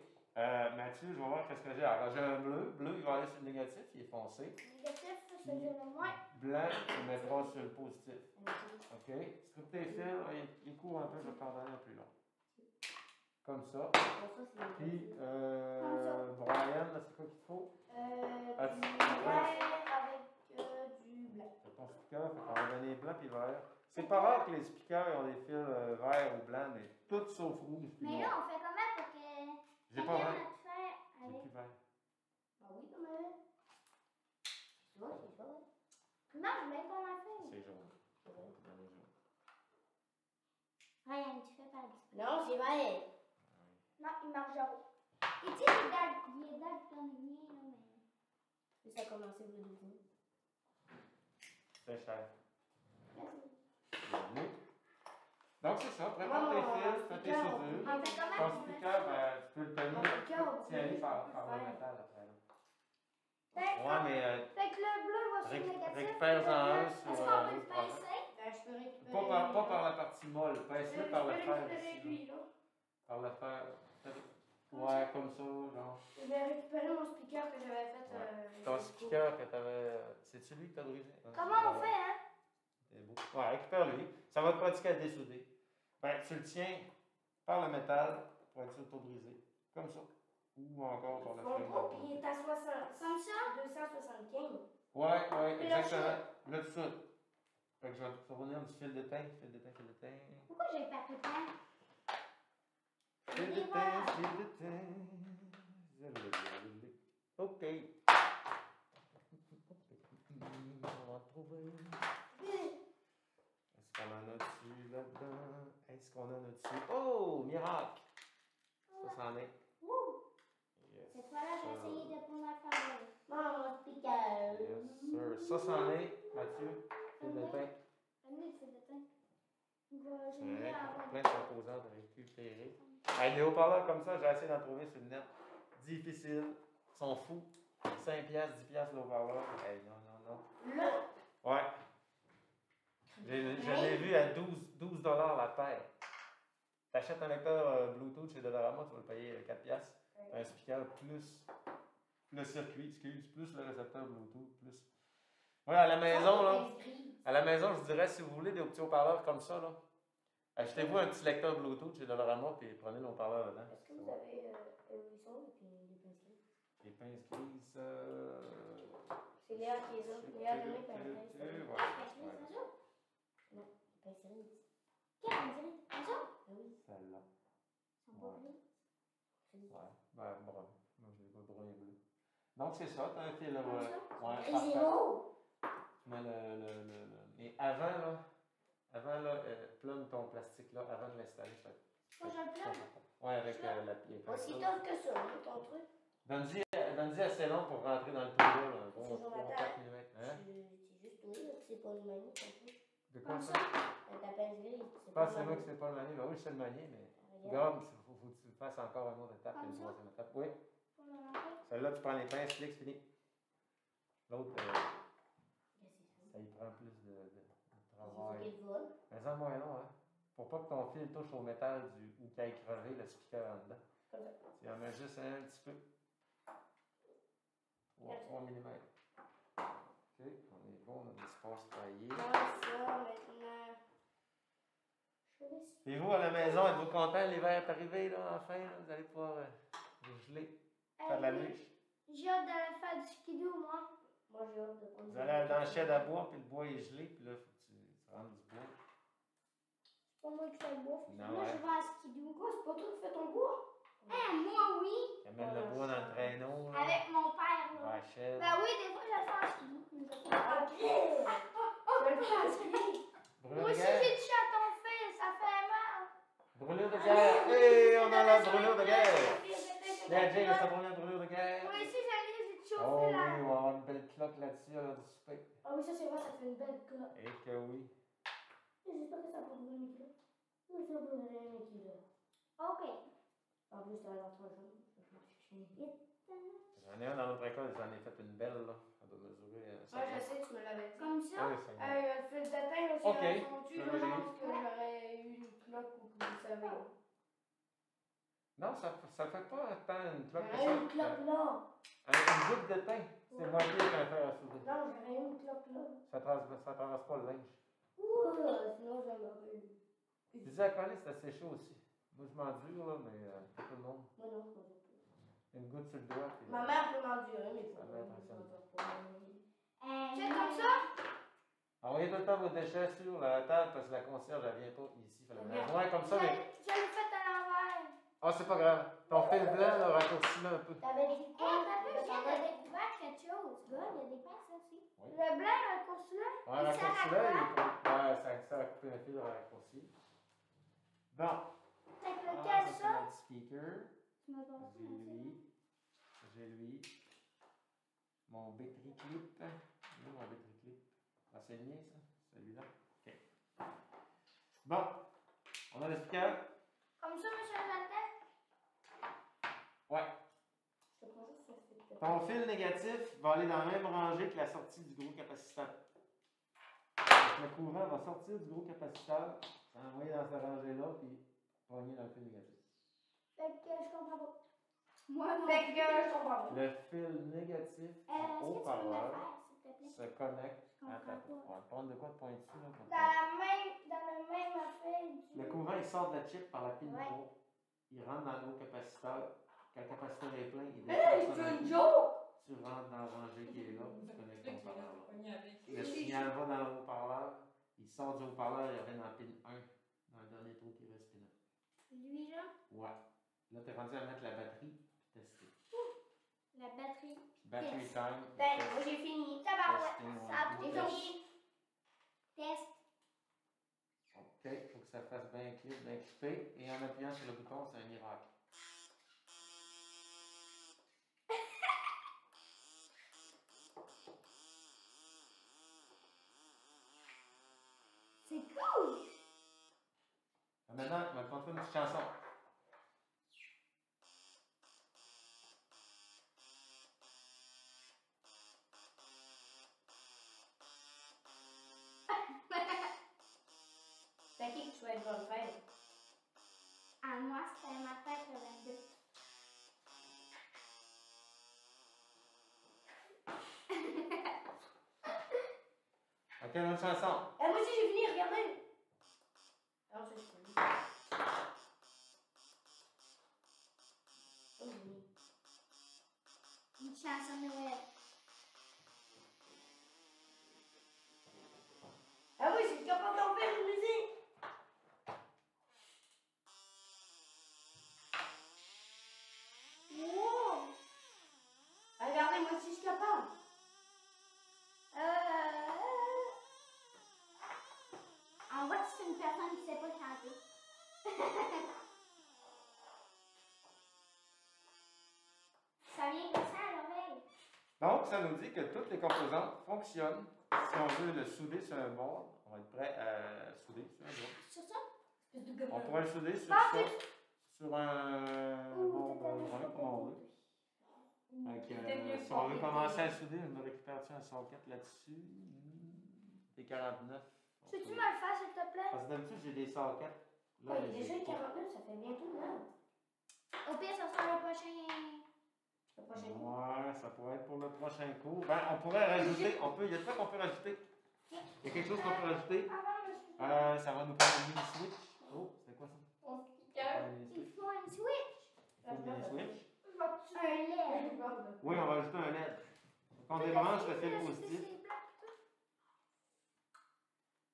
Mathieu, je vais voir qu'est-ce que j'ai. Alors, j'ai un bleu. Bleu, il va aller sur le négatif, il est foncé. Négatif, ça c'est le moins. Blanc, tu mettras sur le positif. OK. Strip tes fils, il court un peu, je vais t'en donner un plus long. Comme ça. Puis, Brian, là, c'est quoi qu'il te faut? Du vert avec du blanc. C'est ton speaker, fait qu'on va donner blanc puis vert. C'est pas rare que les speakers ont des fils verts ou blancs, mais tout sauf rouge puis Mais noir. là, on fait comment pour que J'ai pas chacun vert. notre faire J'ai avec. plus vert. Ah oui, mais. Tu vois, c'est ça. Comment je mets ton affaire? C'est jaune. J'en ai jaune. Ryan, tu fais pas le Non, c'est vrai. Non, il marche jaune. Et tu sais, il est daltonien, là, mais. Ça a commencé le deuxième. C'est cher. Merci. Bienvenue. Donc, c'est ça. Prépare tes fils, fais tes soudures. On fait comment Ton pour mettre speaker, ça? ben, tu peux le tenir. Mon speaker, on Tiens, peut par le le faire. métal après. Là. Fait Ouais, mais que le bleu va sur le négatif. récupère-en un Est-ce sur qu'on peut le l'autre partie. pincer? Ben, je peux récupérer. Pas par la partie molle, pince-le par le Je peux fer récupérer ici. lui, là. Là. Par le fer. Ouais, comme ça, genre. Je vais récupérer mon speaker que j'avais fait. Ton speaker que t'avais. C'est celui que t'as brisé? Comment on fait, hein? C'est beau. Ouais, récupère-lui. Ça va te pratiquer à dessouder. Ben, tu le tiens par le métal pour être sûr de pas briser. Comme ça. Ou encore par le Mon fer. groupe, il est à 60. Comme ça? 275. Ouais, Puis là, exactement. Là, tout ça. Fait que je vais te fournir un petit fil de teint. Fil de teint, fil de teint. Pourquoi j'ai pas pris plein? Fil de teint, fil de teint. OK. On va trouver. Est-ce qu'on en a-tu là-dedans? Est-ce qu'on a là-dessus? Oh, miracle! Ça, c'en est. Yes. Cette fois-là, j'ai essayé de pas mal faire. Maman, piqueur. Yes, sir. Ça, c'en est, Mathieu. Fil de teint. Amenez le fil de teint. J'ai C'est mis vrai, à plein de composants à récupérer. Hey, des haut-parleurs comme ça, j'ai essayé d'en trouver sur le net. Difficile. Ils sont fous. 5$, 10$ le haut-parleur. Hey, non. Là. Ouais. Je l'ai vu à 12 la paire. T'achètes un lecteur Bluetooth chez Dollarama, tu vas le payer 4$. Un speaker plus le circuit, plus le récepteur Bluetooth, plus. Ouais, à la maison, là. À la maison, je vous dirais, si vous voulez des petits haut-parleurs comme ça, là, achetez-vous un petit lecteur Bluetooth chez Dollarama et prenez le haut-parleur dedans. Est-ce que vous avez un son et puis des pinceaux? Les pinces grises. C'est Léa qui les a. Léa a donné pince grise. Ouais. Non, pince grise. Quelle grise? Ça? Oui. Celle-là. Ils sont pas gris. Ouais. Ben, brun. Moi, je l'ai pas brun et bleu. Donc, c'est ça. T'as un fil. Comme ça? Ouais, Et c'est parfait. beau. Tu mets le. Mais avant, là, plumb ton plastique, là, avant de l'installer. Faut que je le plumb? Ouais, avec la pied. Aussi tough que ça, hein, ton truc. Donne-y assez long pour rentrer dans le trou, là. Un bon C'est 3-4 mm. Hein? C'est juste oui, là, que c'est pas une manie, ton truc. De quoi Comme ça? ça? Ta pince grise, c'est Pas pas c'est une moi que manie. c'est pas le manier. Ben oui, je sais le manier, mais. Regarde. Gomme, il faut que tu fasses encore une autre étape et une Comme ça? troisième étape. Oui. Pour le rentrer? Celle-là, tu prends les pinces, clic, c'est fini. L'autre, Qu'est-ce que ça y prend plus de c'est? travail. Il faut qu'il vole. Mais en moins long, hein. Pour pas que ton fil touche au métal ou qu'il aille crever le speaker en dedans. Comme ça. Tu en mets juste un petit peu. 3 mm. OK, on est bon, on a l'espace taillé. Comme ça, maintenant. Je vais Et vous, à la maison, êtes-vous content? L'hiver est arrivé, là, enfin, là, vous allez pouvoir vous geler, faire de la Oui. luge. J'ai hâte d'aller faire du skidoo, moi. Moi, j'ai hâte de prendre. Vous allez dans le shed à bois, puis le bois est gelé, puis là, il faut que tu rentres du bois. C'est pas moi qui fais le bois. Non, Moi, ouais. je vais à skidoo. Pourquoi c'est pas toi qui fais ton bois? Hein, moi, oui. Tu amènes le bois dans le traîneau, là. Avec mon père, Dans là. la shed. Ben oui, des fois, je le fais en skidoo. Ah, ok. Je vais le faire inscrire. Brûlure Moi de aussi, guerre. j'ai touché à ton fils. Ça fait mal. Brûlure de guerre. Hé, on a la brûlure de guerre. Viens, Jay, sa première brûlure de guerre. Moi aussi, j'ai Oh chauffé oui, là. on va avoir une belle cloque là-dessus, là, du souper. Ah oui, ça c'est vrai, ça fait une belle cote. Et que oui. J'espère que ça peut brûler mes kilos. Ça peut brûler mes kilos. OK. En plus, ça va dans 3 jours. J'en ai un dans notre école, j'en ai fait une belle, là. Ça doit mesurer. Ouais, je sais, tu me l'avais dit. Comme ça. Oui, c'est bon. Le fil de teint, là, Ok. c'est fondu, Je je l'ai. pense que j'aurais eu une cloque ou que vous savez. Non, ça fait pas tant une cloque que J'aurais ça. eu une cloque là. Une goutte de teint. C'est moins pire qu'un fer à souder. Non, j'aurais eu une cloque là. Ça traverse pas le linge. Ouh, sinon j'en aurais eu. Tu disais à coller, c'est assez chaud aussi. Moi, je m'endure, là, mais pas tout le monde. Moi non, je m'en doute Une goutte sur le doigt. Puis, pas. Ma mère peut m'endurer, mais Ça pas m'aide, moi, ça je m'aide. m'endure pas. Fais comme ça. envoyez tout le temps vos déchets sur la table parce que la concierge, elle vient pas ici. Fait la ouais, comme ça, mais. Je l'ai fait à l'envers. Ah, c'est pas grave. Ton fil blanc, là, raccourcis-le un peu. T'avais dit quoi? T'as vu, j'ai découvert quelque chose. Gars, il y a des pinces aussi. Oui. Le blanc, le course là. Ouais, il sert à raccourcis-le. quoi? Ouais, ça va couper un fil raccourci. Bon. Fait que Ah, lequel ça, c'est ça? notre speaker. Tu m'as passé J'ai mon lui. J'ai lui. Mon battery clip. Où est mon battery clip? Ah, c'est le mien, ça? Celui-là? OK. Bon. On a le speaker. Comme ça, monsieur Jonathan? Ouais. Je te prends juste ce fil de teint. Ton fil négatif va aller dans la même rangée que la sortie du gros capaciteur. Donc, le courant va sortir du gros capaciteur, s'envoyer dans cette rangée-là, puis pogner dans le fil négatif. Fait que je comprends pas. Moi, non. Fait que je comprends pas. Le fil négatif Est-ce que tu peux me le haut-parleur faire, s'il te plaît? se connecte Je à ta comprends pas. On va prendre de quoi de pointu là pour Dans le même affaire du... Le courant il sort de la chip par la pile Ouais. 3. Il rentre dans le haut capaciteur. Quand le capaciteur est plein, il Hey, dépasse c'est son une ampli. joke! Tu rentres dans la rangée qui est là, puis tu connectes ton haut-parleur là. Le Oui. signal va dans le haut-parleur, il sort du haut-parleur, il revient dans la pin 1, dans le dernier trou qui reste pin 1. Lui, là, Ouais. Là, tu es rendu à mettre la batterie puis tester. la batterie. Battery Test. time. Ben, test. moi j'ai fini. Tabarouette, Testing, ça a ouais. tout Test. fini. Test. OK, il faut que ça fasse bien clipper. Et en appuyant sur le bouton, c'est un miracle. C'est cool! Maintenant, on va continuer une petite chanson. C'est à qui que tu souhaites bonne fête? À moi, c'était ma fête le 22. Ok, une autre chanson. Moi aussi, j'ai fini, regardez. Alors, ça, je peux. Oh, oui. Une chanson de Noël. Ah oui, c'est capable d'en faire une musique. Wow! Regardez, moi aussi, je suis capable. On voit que c'est une personne qui ne sait pas chanter. Ça vient de ça à l'oreille. Donc, ça nous dit que toutes les composantes fonctionnent. Si on veut le souder sur un board, on va être prêt à souder sur un board. Sur ça? On pourrait le souder sur ça, sur un board brun, comme on veut. Si on veut commencer à souder, je me récupère-tu un socket là-dessus? Des 49. Peux-tu me le faire, s'il te plaît? Parce que d'habitude, j'ai des sockets. Là, Il est déjà 49, ça fait bientôt, non? Au pire, ça sera le prochain. Le prochain coup. Ouais, ça pourrait être pour le prochain cours. Ben, on pourrait rajouter, il y a de quoi qu'on peut rajouter. Il y a quelque chose qu'on peut rajouter. Ça va nous prendre une mini switch. Oh, c'est quoi ça? Il faut une switch. Une mini switch. Un LED. Oui, on va rajouter un LED. Quand on débranche le fil positif,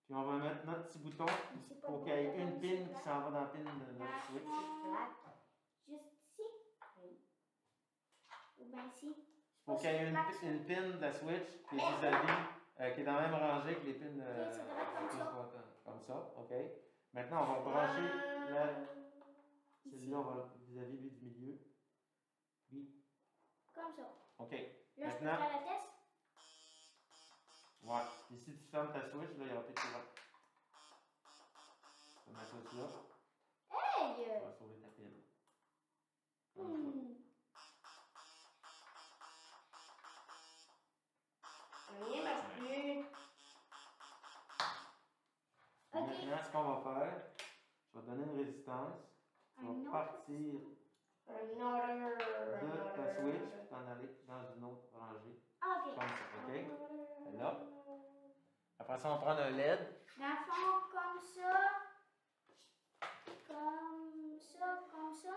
puis on va mettre notre petit bouton pour qu'il y ait une pin qui s'en va dans la pin de notre switch. Juste ici? Ou bien ici? Pour qu'il y ait une pin de la switch qui est vis-à-vis, qui est dans la même rangée que les pins Ok, ça devrait être comme ça. comme ça, OK. Maintenant, on va brancher celui-là, on va vis-à-vis lui du milieu. Oui. Comme ça. OK. Là, je peux Maintenant, faire le test? ouais. Puis si tu fermes ta switch, là, il y aura plus de courant. Tu vas mettre ça là. Hey! Ça va sauver ta pile. Comme ça. Rien marche plus. Ok. Maintenant, ce qu'on va faire, je vais donner une résistance. Tu Un vas autre. partir de ta switch et t'en aller dans une autre rangée. Ah, ok. Comme ça, OK? Et là. Après ça, on va prendre un LED. Dans le fond, comme ça. Comme ça, comme ça.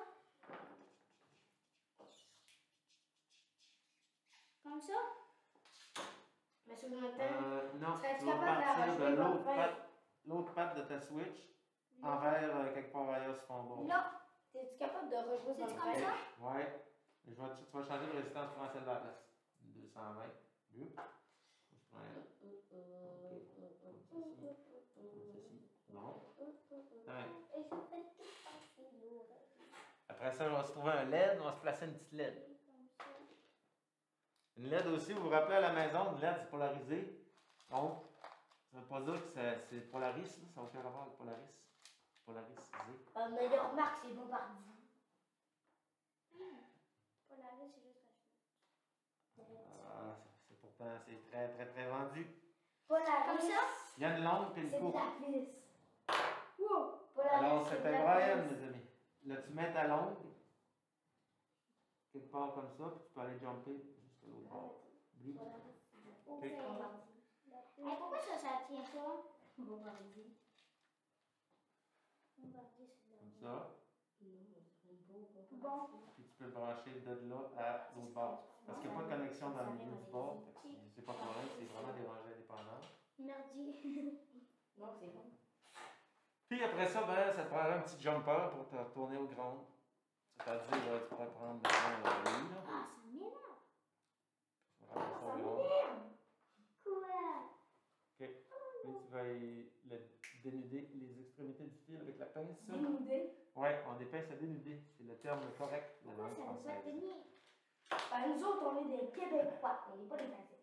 Comme ça. Mais sur le matin, Non, serais-tu tu vas capable partir de d'arracher votre feuille? l'autre patte de ta switch envers quelque part ailleurs sur ton bord. Là. es-tu capable de rejouer C'est votre comme feuille? ça? Ouais. Tu vas changer de résistance pour celle de la place. 220. Mieux. Je prends un. Bon. Ouais. Après ça, on va se trouver un LED. On va se placer une petite LED. Une LED aussi, vous vous rappelez à la maison, une LED c'est polarisé. Donc, ça ne veut pas dire que c'est Polaris, là. Ça n'a aucun rapport avec Polaris. Polarisé. Mais là, remarque, c'est bon parti. Polaris, c'est juste Pourtant, c'est très, très, très vendu. Polaris. Comme ça? Il y a une longue et une C'est de courte. la vis. Wow! Polaris, Alors, c'est de c'était la Brian, vis. mes amis. Là, tu mets ta longue, quelque part comme ça, puis tu peux aller jumper jusqu'à l'autre bord. Bleu. Ok. Hey, pourquoi ça tient pas? Bombardier. Bombardier, c'est de la Comme ça. Bon. Puis tu peux le brancher de là à l'autre bord. Parce qu'il n'y a pas de connexion dans le milieu du bord. C'est pas correct, c'est vraiment des rangées indépendantes. Merdier. Non, c'est bon. Puis après ça, ben, ça te prendra un petit jumper pour te retourner au ground. C'est-à-dire, tu pourrais prendre maintenant lui, là. Ah, ça m'énerve. Tu vas ramener ça au ground. Quoi? OK. Puis tu vas le dénuder les extrémités du fil. fil avec la pince. Dénudé. Ouais, on dépince à dénuder. C'est le terme correct de la Pourquoi langue ça nous a française. tenu? Ben, nous autres, on est des Québécois. On n'est pas des Français.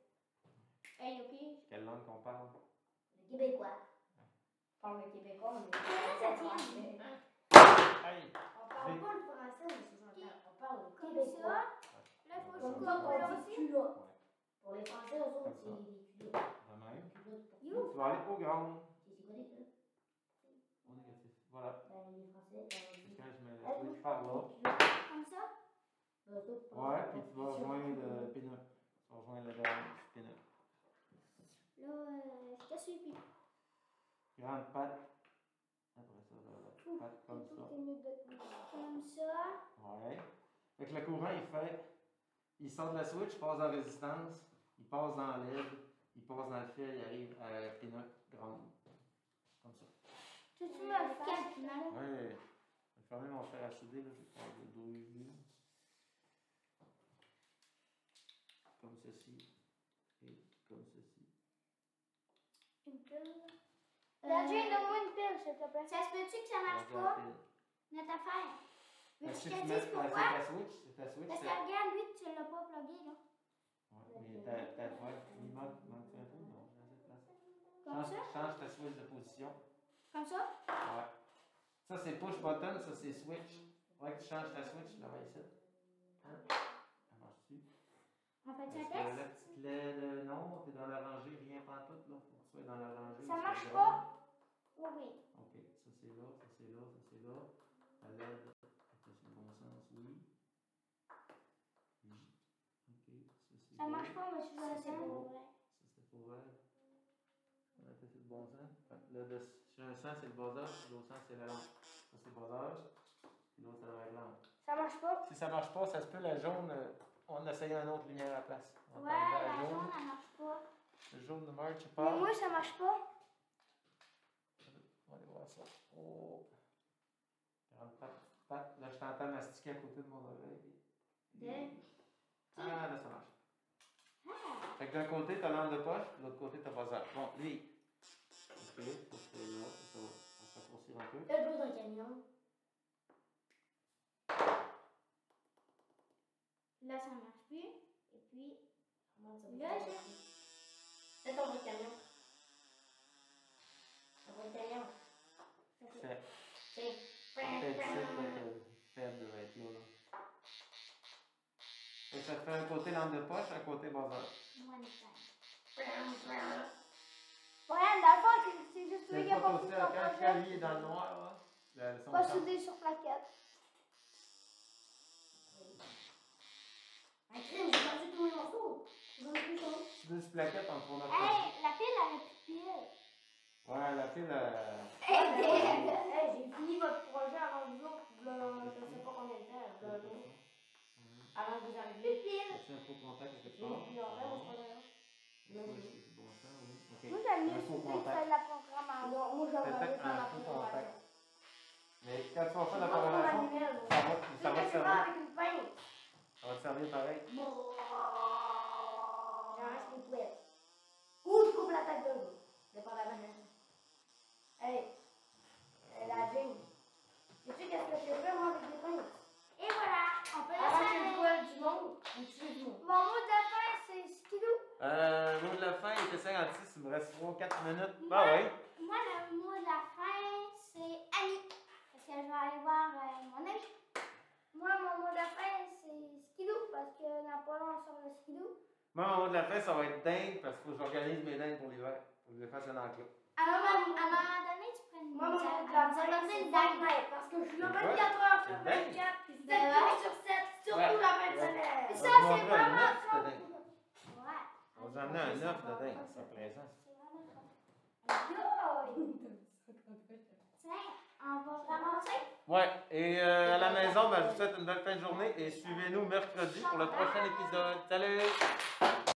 Hey, ok. Quelle langue qu'on parle? Les Québécois. On parle le Québécois, on est des Ça tient. Français. Aïe! On parle pas le français, mais sous-entend. On parle le Comme Québécois. ça. Là, il faut que je Comme coupe ça, là on dit aussi. culotte. Pour les Français, eux autres, c'est Comme des culottes. De même. Culottes pour You. Tu vas aller au grand. C'est quoi des culottes? Au négatif. Voilà. Ben, les Français, Fait on que dit. quand je mets Ah, le moi, switch je par parle là. des culottes. Comme ça. Ouais, puis tu vas rejoindre Pinot. Tu vas rejoindre le dernier Pinot. Là, je te suis plus. Grande patte. Après ça, la patte comme ça. Comme ça. Ouais. Fait que le courant, il sort de la switch, il passe dans la résistance, il passe dans l'aide, il passe dans le fil, il arrive à Pinot grande. Comme ça. Tu me calmes, là. Ouais. Je vais fermer mon fer à souder, là, je vais faire de dos aigu. Comme ceci. Et comme ceci. Une pile. La Jane, donne-moi une pile, s'il te plaît. Ça se peut-tu que ça marche Rendu à la pas? pile. Notre affaire. Fait que Veux-tu si que tu je te mets dise c'est pourquoi? ta switch, c'est ta switch. Parce que c'est- regarde, lui, tu l'as pas plugué, là. Ouais, mais il manque un peu, non, j'ai assez de place. Comme ça? Change ta switch de position. Comme ça? Ouais. Ça, c'est push button, ça, c'est switch. Ouais, que tu changes ta switch, là, va ici. Hein? Ça marche-tu? On fait Parce un que test? la petite LED, non, t'es dans la rangée, rien pas tout, là. Faut que tu sois dans la rangée. Ça où marche c'est pas? drôle. Oui, oui. Ok, ça c'est là, ça c'est là, ça c'est là. La LED, c'est sur le bon sens, oui. Oui. Ok, ça c'est Ça marche pas, mais je Ça, suis c'est là. beau. Ça c'était pour elle. On a fait sur le bon sens. Là, sur un sens, c'est le bas âge, sur l'autre sens, c'est la lampe. Ça, c'est le bas âge, puis l'autre, c'est la vraie lampe. Ça marche pas? Si ça marche pas, ça se peut, la jaune, on essaye un autre lumière à la place. On Ouais, va enlever la jaune, elle marche pas. Le jaune ne marche Mais pas. moi, ça marche pas. On va aller voir ça. Oh! Grande patte. Là, je t'entends mastiquer à côté de mon oreille. Ah, là, ça marche. Fait que d'un côté, t'as lampe de poche, de l'autre côté, t'as buzzer. Bon, lui. Ok, ça c'est là. Ça va s'accourcir un peu. Le dos d'un camion. Là, ça marche plus. Et puis, Là, c'est ton vrai camion. Ton vrai camion. C'est C'est. peut-être ça que faible va être là. Fait que ça te fait un côté lampe de poche, un côté buzzer. moi, une femme. Ouais, d'abord, c'est juste lui C'est qui a pas pas aussi, fait quand son le projet. clavier est dans le noir, là. Son Pas champ. soudé sur plaquette. Un crime, j'ai perdu tous mes morceaux. J'en ai plus trop. Deux plaquettes en format. Hey, la pile, elle a plus de pile. Ouais, la pile. Hey, j'ai fini votre projet avant vous autres. Je sais pas combien de temps. Avant que vous arriviez. C'est un faux contact J'ai quelque part. fini depuis longtemps, ce projet-là. C'est bon ça, oui. Ok. Moi, j'aime mieux Un faux souder que contact. faire de la programmation. Non, moi, j'aimerais Peut-être aller faire la un faux programmation. contact. Mais quand tu vas faire la Pas pour programmation, manuel, moi. ça va te Tu sais, je servir. avec une pince. Ça va te servir pareil. J'arrache les pouettes. Ou je coupe la tête d'un gars. Dépendamment. Hey, la Jane. Sais-tu qu'est-ce que je fais, moi, avec des pinces? Et voilà, on peut Arracher le laisser. poil du monde ou tuer du monde. Mon mot de fin, c'est skidoo. L'eau de la fin, il était 56, il me reste 3-4 minutes. Ah oui. Moi, le mot de la fin, c'est Annie. Parce que je vais aller voir mon ami. Moi, mon mot de fin, c'est skidoo. Parce que Napoléon sort le skidoo. Moi, mon mot de la fin, ça va être dingue parce qu'il faut que j'organise mes dingues pour l'hiver. Faut que je les fasse un enclos. À un moment donné, tu prends une Moi, mon dingue. mot de la fin, donner c'est une dingue. Fortnite. Parce que je suis là C'est 24 heures sur une dingue. 24. Puis 7 Ouais. jours sur 7. Surtout la fin de Ouais. semaine. Ça, On va c'est montrer un vraiment œuf de fun. dingue. Ouais. On va vous amener un œuf de dingue, ça présent. C'est vraiment fun. Tiens, on va ramasser. Ouais, et à la maison, ben, je vous souhaite une belle fin de journée et suivez-nous mercredi pour le prochain épisode. Salut!